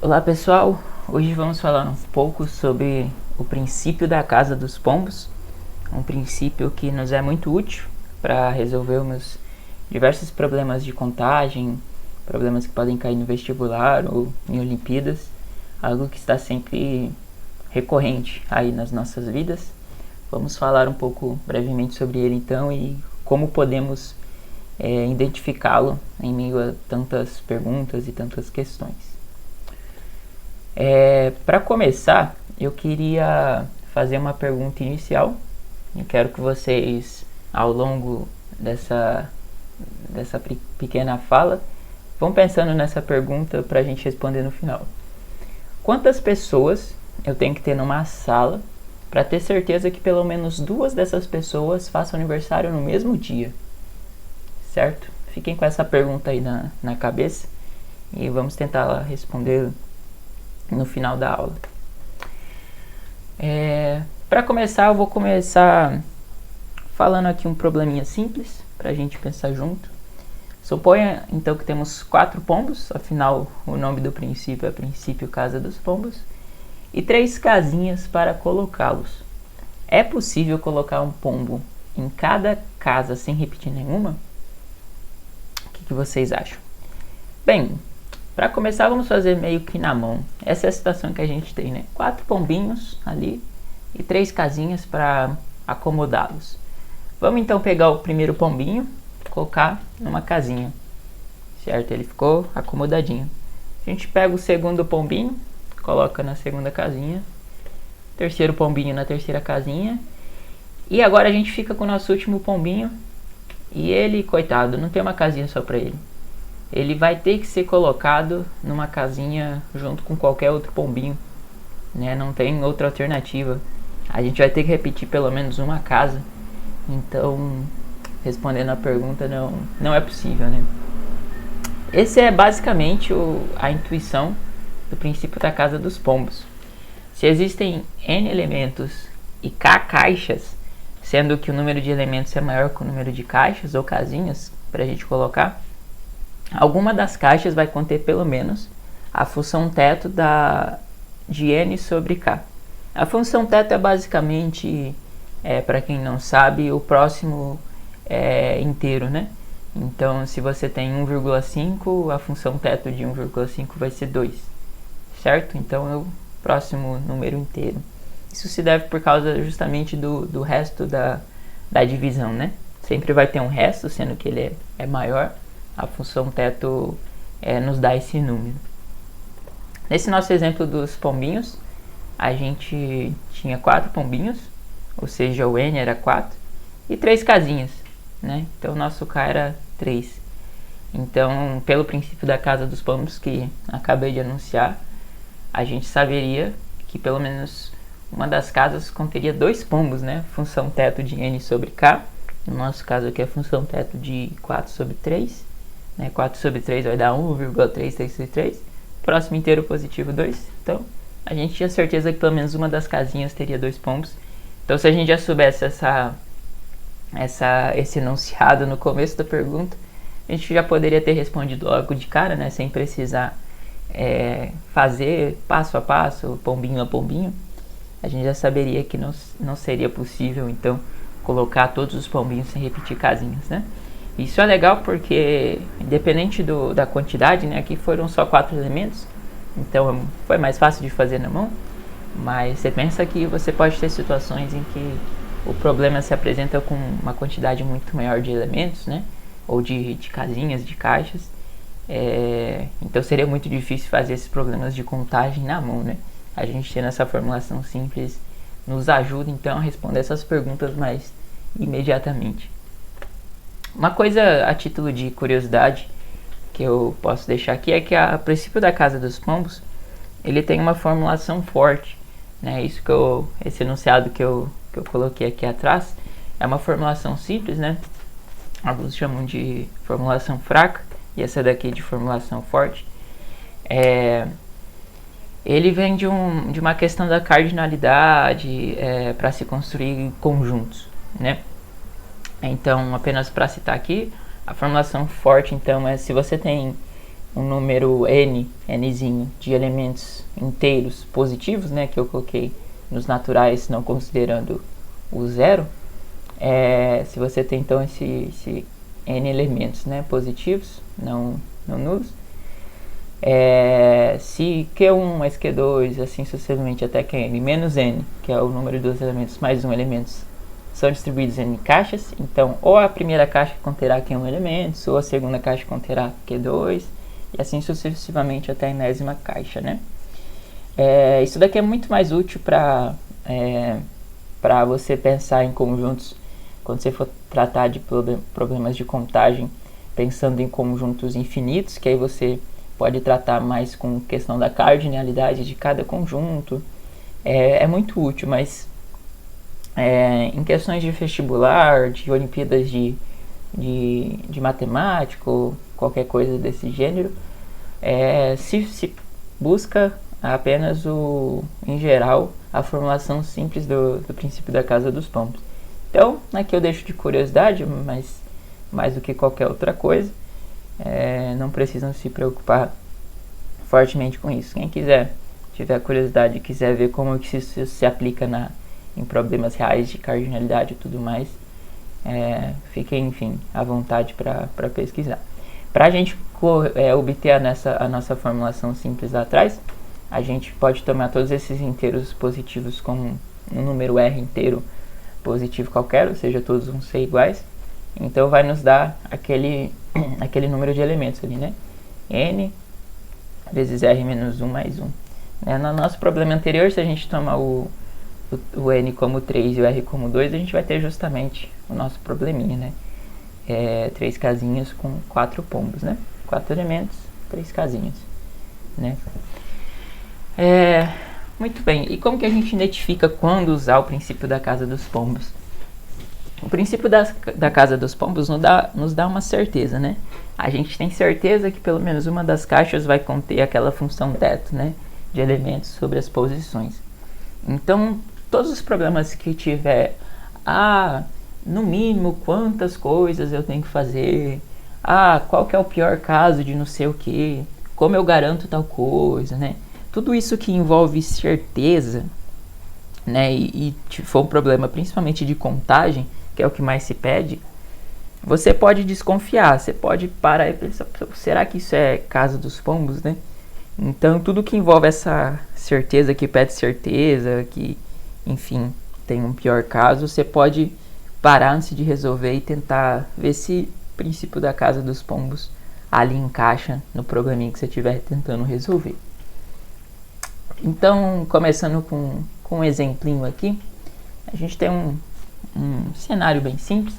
Olá pessoal, hoje vamos falar um pouco sobre o princípio da casa dos pombos, um princípio que nos é muito útil para resolvermos diversos problemas de contagem, problemas que podem cair no vestibular ou em Olimpíadas, algo que está sempre recorrente aí nas nossas vidas. Vamos falar um pouco brevemente sobre ele então e como podemos identificá-lo em meio a tantas perguntas e tantas questões. Para começar, eu queria fazer uma pergunta inicial. Eu quero que vocês, ao longo dessa pequena fala, vão pensando nessa pergunta para a gente responder no final. Quantas pessoas eu tenho que ter numa sala para ter certeza que pelo menos 2 dessas pessoas façam aniversário no mesmo dia? Certo? Fiquem com essa pergunta aí na cabeça e vamos tentar responder no final da aula. Para começar, eu vou começar falando aqui um probleminha simples para a gente pensar junto. Suponha então que temos 4 pombos, afinal o nome do princípio é princípio casa dos pombos, e 3 casinhas para colocá-los. É possível colocar um pombo em cada casa sem repetir nenhuma? O que vocês acham? Bem, para começar, vamos fazer meio que na mão. Essa é a situação que a gente tem, né? 4 pombinhos ali e 3 casinhas para acomodá-los. Vamos então pegar o primeiro pombinho, colocar numa casinha, certo? Ele ficou acomodadinho. A gente pega o segundo pombinho, coloca na segunda casinha, terceiro pombinho na terceira casinha, e agora a gente fica com o nosso último pombinho, e ele, coitado, não tem uma casinha só para ele. Ele vai ter que ser colocado numa casinha junto com qualquer outro pombinho, né? Não tem outra alternativa. A gente vai ter que repetir pelo menos uma casa. Então, respondendo a pergunta, não é possível, né? Esse é basicamente a intuição do princípio da casa dos pombos. Se existem N elementos e K caixas, sendo que o número de elementos é maior que o número de caixas ou casinhas para a gente colocar, alguma das caixas vai conter pelo menos a função teto de n sobre k. A função teto é basicamente, para quem não sabe, o próximo inteiro, né? Então, se você tem 1,5, a função teto de 1,5 vai ser 2, certo? Então, é o próximo número inteiro. Isso se deve por causa justamente do resto da divisão, né? Sempre vai ter um resto, sendo que ele é maior. A função teto nos dá esse número. Nesse nosso exemplo dos pombinhos, a gente tinha 4 pombinhos, ou seja, o n era 4, e 3 casinhas, né? Então o nosso k era 3. Então, pelo princípio da casa dos pombos que acabei de anunciar, a gente saberia que pelo menos uma das casas conteria 2 pombos, né? Função teto de n sobre k. No nosso caso aqui é a função teto de 4 sobre 3. 4 sobre 3 vai dar 1,333. Próximo inteiro positivo 2. Então, a gente tinha certeza que pelo menos uma das casinhas teria 2 pombos. Então, se a gente já soubesse esse enunciado no começo da pergunta, a gente já poderia ter respondido logo de cara, né? Sem precisar fazer passo a passo, pombinho a pombinho. A gente já saberia que não seria possível, então, colocar todos os pombinhos sem repetir casinhas, né? Isso é legal porque, independente da quantidade, né, aqui foram só 4 elementos, então foi mais fácil de fazer na mão, mas você pensa que você pode ter situações em que o problema se apresenta com uma quantidade muito maior de elementos, né, ou de casinhas, de caixas, então seria muito difícil fazer esses problemas de contagem na mão, né? A gente tendo essa formulação simples nos ajuda então a responder essas perguntas mais imediatamente. Uma coisa a título de curiosidade que eu posso deixar aqui é que a princípio da casa dos pombos ele tem uma formulação forte, né? Esse enunciado que eu coloquei aqui atrás é uma formulação simples, né? Alguns chamam de formulação fraca e essa daqui de formulação forte. Ele vem de uma questão da cardinalidade para se construir conjuntos, né? Então, apenas para citar aqui, a formulação forte, então, é se você tem um número nzinho, de elementos inteiros positivos, né, que eu coloquei nos naturais, não considerando o zero, se você tem então esse n elementos, né, positivos, não nulos, se Q1 mais Q2, assim sucessivamente até Qn menos n, que é o número dos elementos mais um elementos, são distribuídos em caixas, então ou a primeira caixa conterá Q1 elementos, ou a segunda caixa conterá Q2, e assim sucessivamente até a enésima caixa, né? Isso daqui é muito mais útil para você pensar em conjuntos, quando você for tratar de problemas de contagem, pensando em conjuntos infinitos, que aí você pode tratar mais com questão da cardinalidade de cada conjunto. É muito útil, mas em questões de vestibular, de Olimpíadas de matemática ou qualquer coisa desse gênero, se busca apenas em geral, a formulação simples do princípio da casa dos pombos. Então, aqui eu deixo de curiosidade, mas mais do que qualquer outra coisa, não precisam se preocupar fortemente com isso. Quem tiver curiosidade e quiser ver como isso se aplica em problemas reais de cardinalidade e tudo mais, fiquem, enfim, à vontade para pesquisar. Para a gente obter a nossa formulação simples lá atrás, a gente pode tomar todos esses inteiros positivos como um número R inteiro positivo qualquer, ou seja, todos vão ser iguais. Então vai nos dar aquele número de elementos ali, né? N vezes R menos 1 mais 1. No nosso problema anterior, se a gente tomar o N como 3 e o R como 2, a gente vai ter justamente o nosso probleminha, né? 3 casinhas com 4 pombos, né? 4 elementos, 3 casinhas, né? Muito bem, e como que a gente identifica quando usar o princípio da casa dos pombos? O princípio da casa dos pombos nos dá uma certeza, né? A gente tem certeza que pelo menos uma das caixas vai conter aquela função teto, né? De elementos sobre as posições. Então, todos os problemas que tiver, no mínimo quantas coisas eu tenho que fazer, qual que é o pior caso de não sei o que, como eu garanto tal coisa, né? Tudo isso que envolve certeza, né, e for um problema principalmente de contagem, que é o que mais se pede, você pode desconfiar, você pode parar e pensar, será que isso é casa dos pombos, né? Então, tudo que envolve essa certeza, que pede certeza, que, enfim, tem um pior caso, você pode parar antes de resolver e tentar ver se o princípio da casa dos pombos ali encaixa no programinha que você estiver tentando resolver. Então, começando com um exemplinho aqui, a gente tem um cenário bem simples.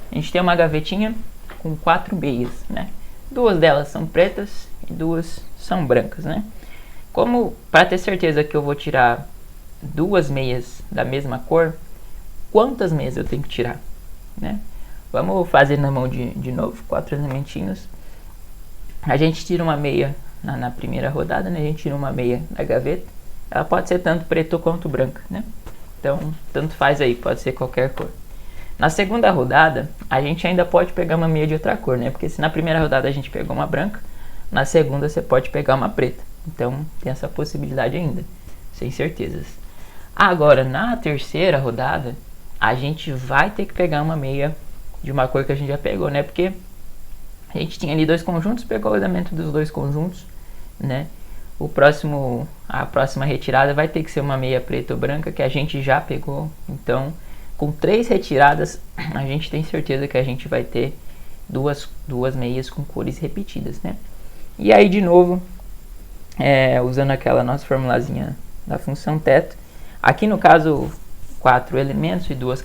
A gente tem uma gavetinha com 4 meias, né? 2 delas são pretas e 2 são brancas, né? Como, para ter certeza que eu vou tirar 2 meias da mesma cor, quantas meias eu tenho que tirar, né? Vamos fazer na mão de novo, 4 elementinhos. A gente tira uma meia na primeira rodada, né? A gente tira uma meia da gaveta. Ela pode ser tanto preta quanto branca, né? Então, tanto faz aí, pode ser qualquer cor. Na segunda rodada, a gente ainda pode pegar uma meia de outra cor, né? Porque se na primeira rodada a gente pegou uma branca, na segunda você pode pegar uma preta. Então, tem essa possibilidade ainda, sem certezas. Agora, na terceira rodada, a gente vai ter que pegar uma meia de uma cor que a gente já pegou, né? Porque a gente tinha ali 2 conjuntos, pegou o elemento dos 2 conjuntos, né? A próxima retirada vai ter que ser uma meia preta ou branca que a gente já pegou. Então, com 3 retiradas, a gente tem certeza que a gente vai ter duas meias com cores repetidas, né? E aí, de novo, usando aquela nossa formulazinha da função teto, aqui no caso, 4 elementos e 2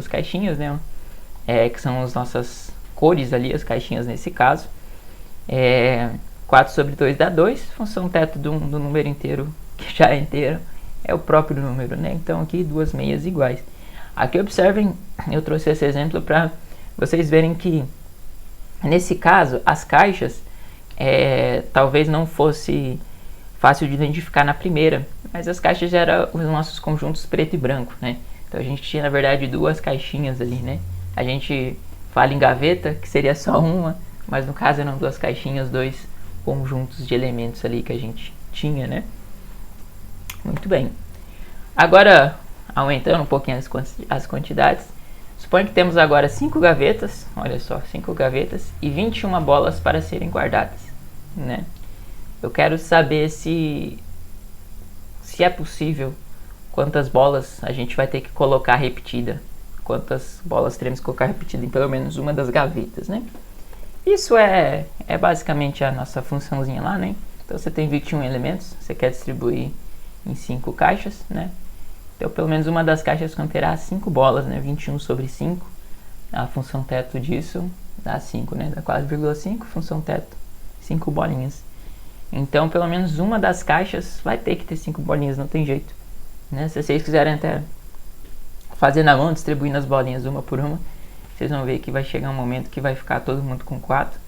caixinhas, né? Que são as nossas cores ali, as caixinhas nesse caso. 4 sobre 2 dá 2, função teto do número inteiro, que já é inteiro, é o próprio número, né? Então aqui 2 meias iguais. Aqui observem, eu trouxe esse exemplo para vocês verem que nesse caso as caixas talvez não fosse fácil de identificar na primeira, mas as caixas já eram os nossos conjuntos preto e branco, né? Então a gente tinha na verdade 2 caixinhas ali, né? A gente fala em gaveta, que seria só uma, mas no caso eram 2 caixinhas, conjuntos de elementos ali que a gente tinha, né? Muito bem. Agora, aumentando um pouquinho as quantidades, suponha que temos agora 5 gavetas, olha só, 5 gavetas e 21 bolas para serem guardadas, né? Eu quero saber se é possível, quantas bolas a gente vai ter que colocar repetida, quantas bolas teremos que colocar repetida em pelo menos uma das gavetas, né? Isso é basicamente a nossa funçãozinha lá, né? Então você tem 21 elementos, você quer distribuir em 5 caixas, né? Então pelo menos uma das caixas conterá 5 bolas, né? 21 sobre 5, a função teto disso dá 5, né? Dá 4,5, função teto, 5 bolinhas. Então pelo menos uma das caixas vai ter que ter 5 bolinhas, não tem jeito, né? Se vocês quiserem até fazer na mão, distribuindo as bolinhas uma por uma, vocês vão ver que vai chegar um momento que vai ficar todo mundo com 4,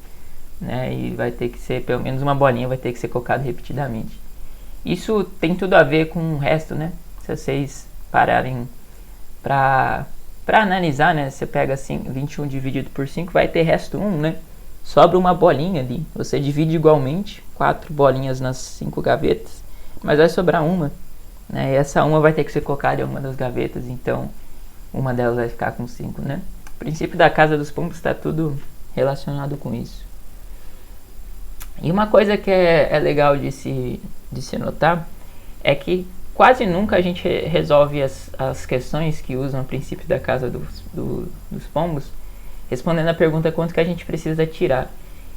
né? E vai ter que ser, pelo menos uma bolinha vai ter que ser colocada repetidamente. Isso tem tudo a ver com o resto, né? Se vocês pararem para analisar, né? Você pega assim, 21 dividido por 5, vai ter resto 1, né? Sobra uma bolinha ali. Você divide igualmente, 4 bolinhas nas 5 gavetas, mas vai sobrar uma, né? E essa uma vai ter que ser colocada em uma das gavetas, então uma delas vai ficar com 5, né? O princípio da casa dos pombos está tudo relacionado com isso. E uma coisa que é legal de se notar é que quase nunca a gente resolve as questões que usam o princípio da casa dos pombos respondendo a pergunta quanto que a gente precisa tirar,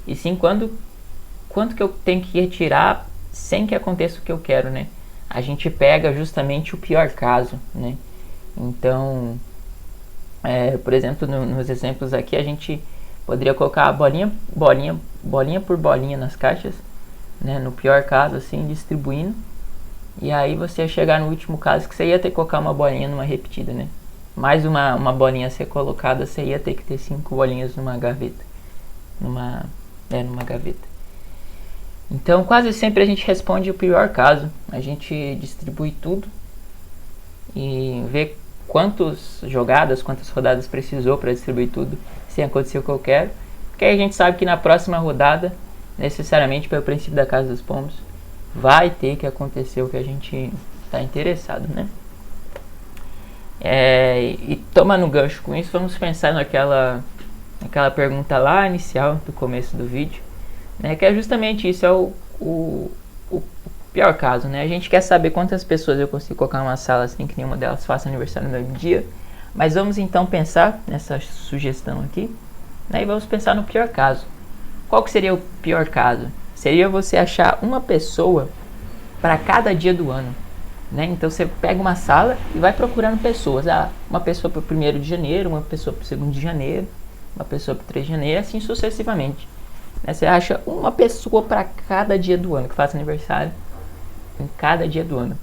e sim quanto que eu tenho que retirar sem que aconteça o que eu quero, né? A gente pega justamente o pior caso, né? Então, por exemplo, nos exemplos aqui a gente poderia colocar bolinha por bolinha nas caixas, né? No pior caso, assim, distribuindo. E aí você ia chegar no último caso que você ia ter que colocar uma bolinha numa repetida, né? Mais uma bolinha a ser colocada, você ia ter que ter 5 bolinhas numa gaveta. Numa gaveta. Então quase sempre a gente responde o pior caso. A gente distribui tudo e vê quantas rodadas precisou para distribuir tudo sem acontecer o que eu quero. Porque aí a gente sabe que na próxima rodada, necessariamente pelo princípio da casa dos pombos, vai ter que acontecer o que a gente está interessado, né? E tomando gancho com isso, vamos pensar naquela pergunta lá inicial do começo do vídeo, né? Que é justamente isso, é o pior caso, né? A gente quer saber quantas pessoas eu consigo colocar numa sala sem que nenhuma delas faça aniversário no mesmo dia. Mas vamos então pensar nessa sugestão aqui, né? E vamos pensar no pior caso. Qual que seria o pior caso? Seria você achar uma pessoa para cada dia do ano, né? Então você pega uma sala e vai procurando pessoas. Uma pessoa para o 1º de janeiro, uma pessoa para o 2º de janeiro, uma pessoa para o 3 de janeiro, assim sucessivamente, né? Você acha uma pessoa para cada dia do ano que faz aniversário em cada dia do ano.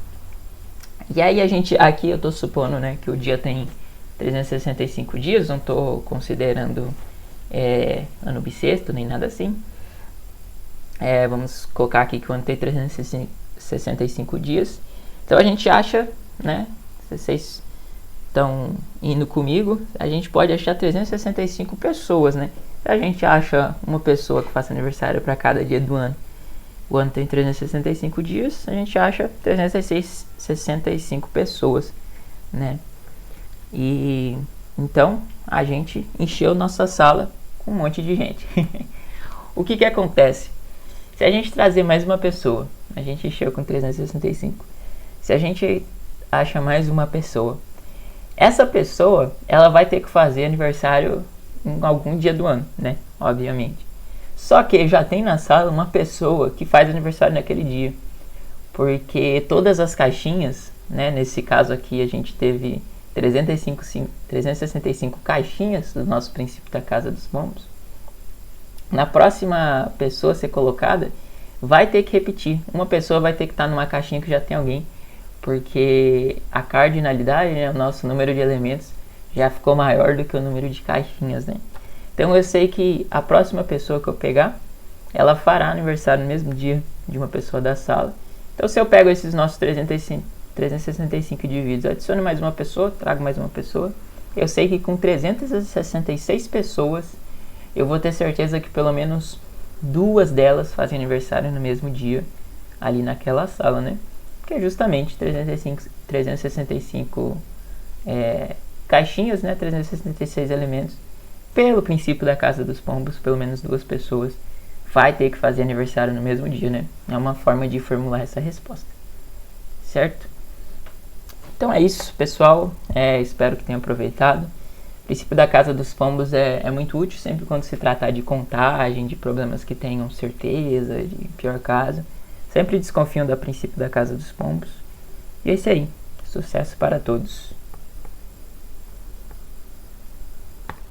E aí aqui eu estou supondo, né, que o dia tem 365 dias, não estou considerando ano bissexto nem nada assim. Vamos colocar aqui que o ano tem 365 dias. Então a gente acha, né, se vocês estão indo comigo, a gente pode achar 365 pessoas, né? A gente acha uma pessoa que faça aniversário para cada dia do ano. O ano tem 365 dias, a gente acha 365 pessoas, né? E então a gente encheu nossa sala com um monte de gente. O que acontece? Se a gente trazer mais uma pessoa, a gente encheu com 365. Se a gente acha mais uma pessoa, essa pessoa, ela vai ter que fazer aniversário em algum dia do ano, né? Obviamente. Só que já tem na sala uma pessoa que faz aniversário naquele dia. Porque todas as caixinhas, né? Nesse caso aqui a gente teve 365 caixinhas do nosso princípio da casa dos pombos. Na próxima pessoa a ser colocada, vai ter que repetir. Uma pessoa vai ter que estar numa caixinha que já tem alguém. Porque a cardinalidade, né, o nosso número de elementos, já ficou maior do que o número de caixinhas, né? Então eu sei que a próxima pessoa que eu pegar, ela fará aniversário no mesmo dia de uma pessoa da sala. Então se eu pego esses nossos 365 indivíduos, adiciono mais uma pessoa, trago mais uma pessoa, eu sei que com 366 pessoas, eu vou ter certeza que pelo menos 2 delas fazem aniversário no mesmo dia, ali naquela sala, né? Que é justamente 365 caixinhas, né? 366 elementos. Pelo princípio da Casa dos Pombos, pelo menos 2 pessoas vai ter que fazer aniversário no mesmo dia, né? É uma forma de formular essa resposta, certo? Então é isso, pessoal. Espero que tenham aproveitado. O princípio da Casa dos Pombos é muito útil sempre quando se tratar de contagem, de problemas que tenham certeza, de pior caso. Sempre desconfiam do princípio da Casa dos Pombos. E é isso aí. Sucesso para todos.